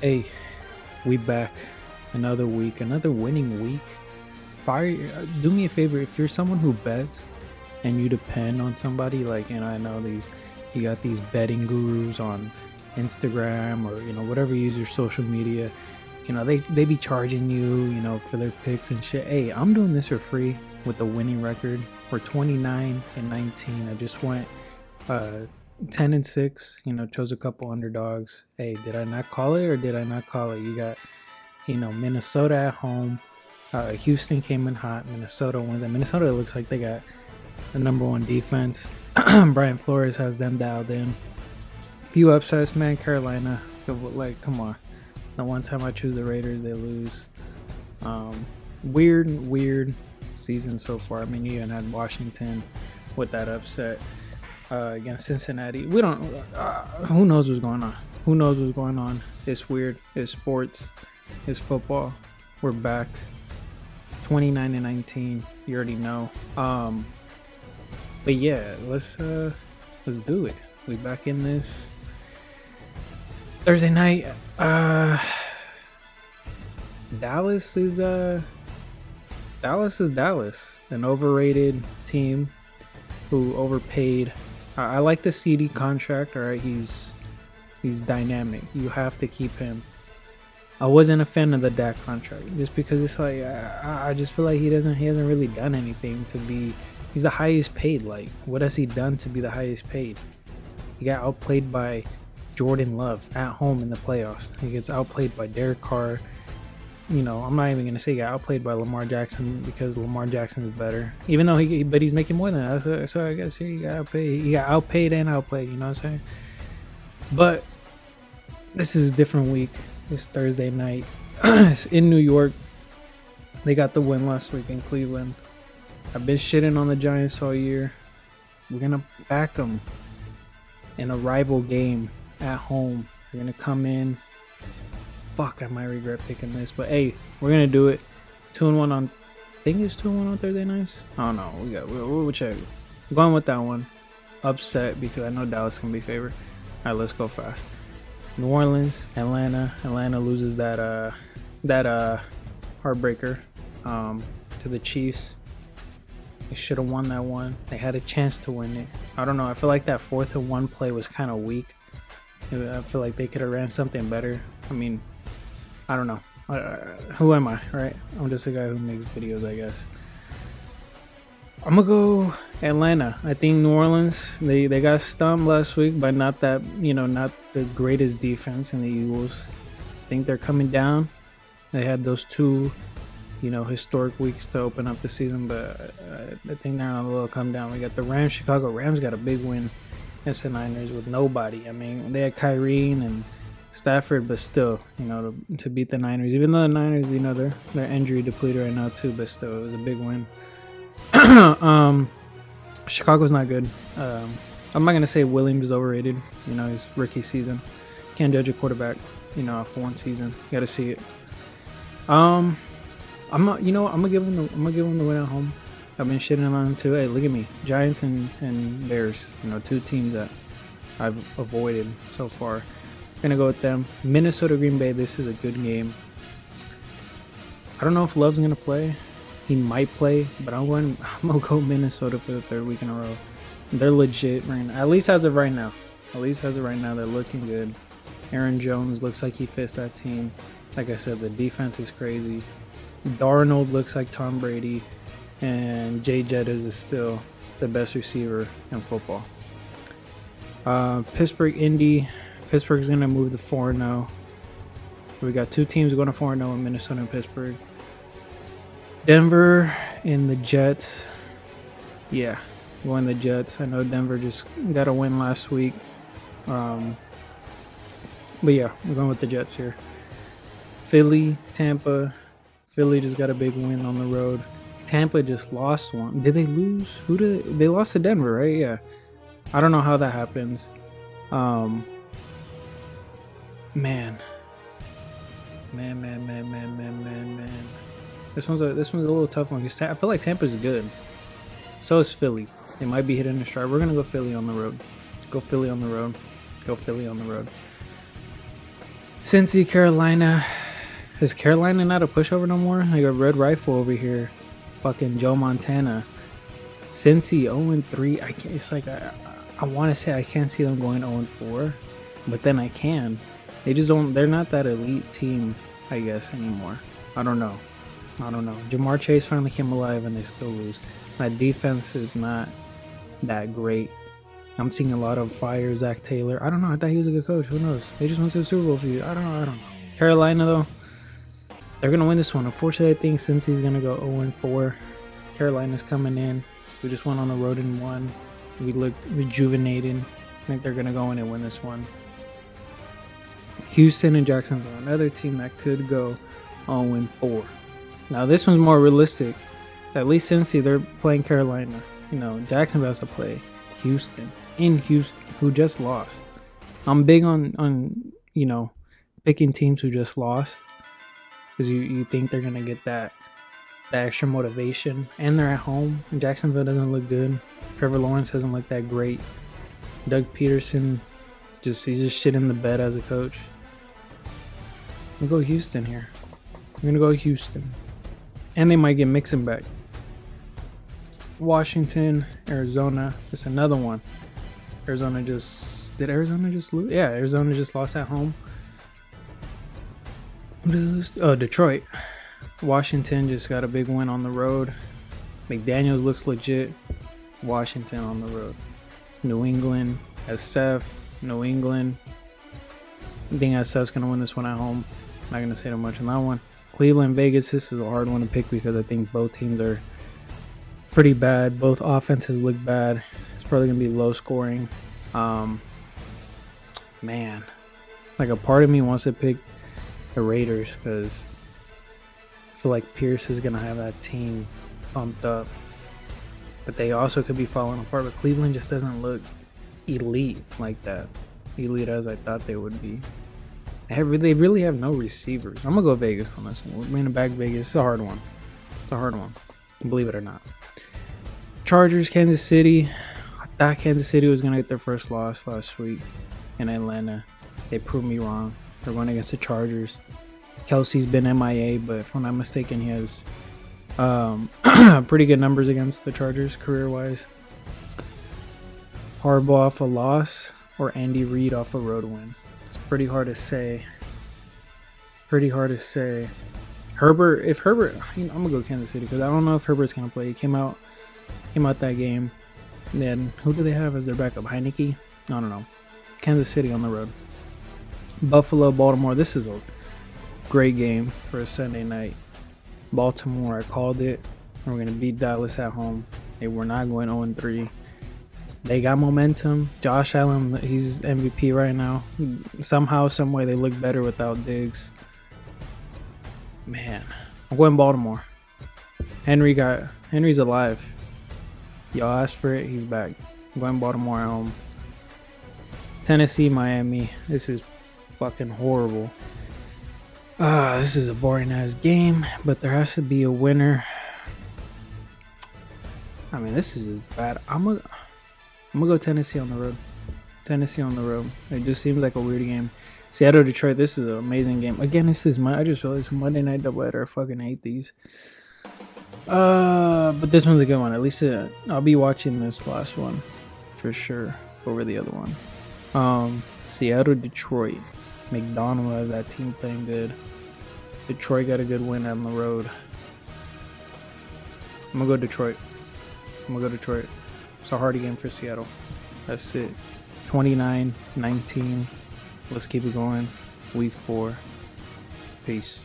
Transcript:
Hey, we back. Another week, another winning week. Fire. Do me a favor. If you're someone who bets and you depend on somebody, like, I know you got these betting gurus on Instagram or whatever you use your social media. They be charging you, for their picks and shit. Hey, I'm doing this for free with the winning record. We're 29-19. I just went uh 10-6. Chose a couple underdogs. Hey, did I not call it or did I not call it? You got Minnesota at home. Houston came in hot. Minnesota wins, and Minnesota looks like they got the number one defense. Brian Flores has them dialed in. Few upsets, man. Carolina, like, come on. The one time I choose the Raiders, they lose. Weird season so far. I mean, you even had Washington with that upset against Cincinnati. We don't. Who knows what's going on? Who knows what's going on? It's weird. It's sports. It's football. We're back. 29-19. You already know. But yeah, let's do it. We back in this Thursday night. Dallas is Dallas, an overrated team who overpaid. I like the CD contract. All right, he's dynamic. You have to keep him. I wasn't a fan of the Dak contract just because it's like I just feel like he hasn't really done anything to be. He's the highest paid. Like, what has he done to be the highest paid? He got outplayed by Jordan Love at home in the playoffs. He gets outplayed by Derek Carr. I'm not even gonna say he got outplayed by Lamar Jackson because Lamar Jackson is better. Even though but he's making more than that. So I guess he got outpaid. He got outpaid and outplayed. You know what I'm saying? But this is a different week. It's Thursday night. It's in New York. They got the win last week in Cleveland. I've been shitting on the Giants all year. We're gonna back them in a rival game at home. We're gonna come in. Fuck, I might regret picking this, but hey, we're gonna do it. 2-1 on. I think it's 2-1 on Thursday nights. I don't know. We'll check. I'm going with that one. Upset because I know Dallas can be favored. All right, let's go fast. New Orleans, Atlanta. Atlanta loses that heartbreaker to the Chiefs. They should have won that one. They had a chance to win it. I don't know. I feel like that 4th-and-1 play was kind of weak. I feel like they could have ran something better. I mean, I don't know. Who am I, right? I'm just a guy who makes videos, I guess. I'm going to go Atlanta. I think New Orleans, they got stumped last week by not the greatest defense in the Eagles. I think they're coming down. They had those two, historic weeks to open up the season, but I think they're on a little come down. We got the Rams. Chicago Rams got a big win against the Niners with nobody. I mean, they had Kyrie and Stafford, but still, to beat the Niners. Even though the Niners, they're injury depleted right now too, but still, it was a big win. Chicago's not good. I'm not gonna say Williams is overrated. His rookie season. Can't judge a quarterback, off one season. You gotta see it. I'm gonna give him the win at home. I've been shitting on him too. Hey, look at me, Giants and Bears. Two teams that I've avoided so far. Gonna go with them. Minnesota Green Bay. This is a good game. I don't know if Love's gonna play. He might play, but I'm gonna go Minnesota for the 3rd week in a row. They're legit right now. At least as of right now, they're looking good. Aaron Jones looks like he fits that team. Like I said, the defense is crazy. Darnold looks like Tom Brady, and Jay Jettis is still the best receiver in football. Pittsburgh, Indy. Pittsburgh's gonna move to 4-0. We got two teams going to 4-0 in Minnesota and Pittsburgh. Denver and the Jets. Yeah, going the Jets. I know Denver just got a win last week. But yeah, we're going with the Jets here. Philly, Tampa. Philly just got a big win on the road. Tampa just lost one. Did they lose? They lost to Denver, right? Yeah. I don't know how that happens. Man. This one's a little tough one because I feel like Tampa's good. So is Philly. They might be hitting a stride. We're gonna go Philly on the road. Go Philly on the road. Cincy, Carolina. Is Carolina not a pushover no more? I got Red Rifle over here. Fucking Joe Montana. Cincy 0-3. I can't. It's like I want to say I can't see them going 0-4, but then I can. They just don't. They're not that elite team, I guess, anymore. I don't know. Jamar Chase finally came alive, and they still lose. That defense is not that great. I'm seeing a lot of fire. Zach Taylor. I don't know. I thought he was a good coach. Who knows? They just went to the Super Bowl for you. I don't know. Carolina though, they're gonna win this one. Unfortunately, I think Cincy's gonna go 0-4. Carolina's coming in. We just went on the road and won. We look rejuvenated. I think they're gonna go in and win this one. Houston and Jacksonville, another team that could go 0-4. Now this one's more realistic. At least Cincy, they're playing Carolina. You know, Jacksonville has to play Houston in Houston, who just lost. I'm big on you know, picking teams who just lost, because you think they're gonna get that extra motivation, and they're at home. Jacksonville doesn't look good. Trevor Lawrence doesn't look that great. Doug Peterson, he's just shit in the bed as a coach. I'm gonna go Houston here. I'm gonna go Houston, and they might get Mixon back. Washington, Arizona. It's another one. Did Arizona just lose? Yeah, Arizona just lost at home. Who did they lose? Oh, Detroit. Washington just got a big win on the road. McDaniels looks legit. Washington on the road. New England, SF, New England. I think SF's going to win this one at home. Not going to say too much on that one. Cleveland, Vegas, this is a hard one to pick because I think both teams are pretty bad. Both offenses look bad. It's probably going to be low scoring. Man, like a part of me wants to pick the Raiders because I feel like Pierce is going to have that team pumped up. But they also could be falling apart. But Cleveland just doesn't look elite like that. Elite as I thought they would be. They really have no receivers. I'm going to go Vegas on this one. We're bringing back Vegas. It's a hard one. Believe it or not. Chargers, Kansas City. I thought Kansas City was going to get their first loss last week in Atlanta. They proved me wrong. They're going against the Chargers. Kelsey's been MIA, but if I'm not mistaken, he has pretty good numbers against the Chargers career-wise. Harbaugh off a loss or Andy Reid off a road win? It's pretty hard to say. Herbert, I'm going to go Kansas City because I don't know if Herbert's going to play. He came out that game. And then who do they have as their backup? Heineke? I don't know. Kansas City on the road. Buffalo, Baltimore. This is a great game for a Sunday night. Baltimore, I called it. We're going to beat Dallas at home. They were not going 0-3. They got momentum. Josh Allen, he's MVP right now. Somehow, some way, they look better without Diggs. Man, I'm going Baltimore. Henry's alive. Y'all asked for it. He's back. I'm going Baltimore at home. Tennessee, Miami. This is fucking horrible. This is a boring ass game, but there has to be a winner. I mean, this is just bad. I'm gonna go Tennessee on the road. It just seems like a weird game. Seattle, Detroit. This is an amazing game. Again, I just realized Monday night doubleheader. I fucking hate these. But this one's a good one. At least I'll be watching this last one for sure over the other one. Seattle, Detroit. McDonald has that team playing good. Detroit got a good win on the road. I'm gonna go Detroit. It's a hard game for Seattle. That's it. 29-19. Let's keep it going. Week 4. Peace.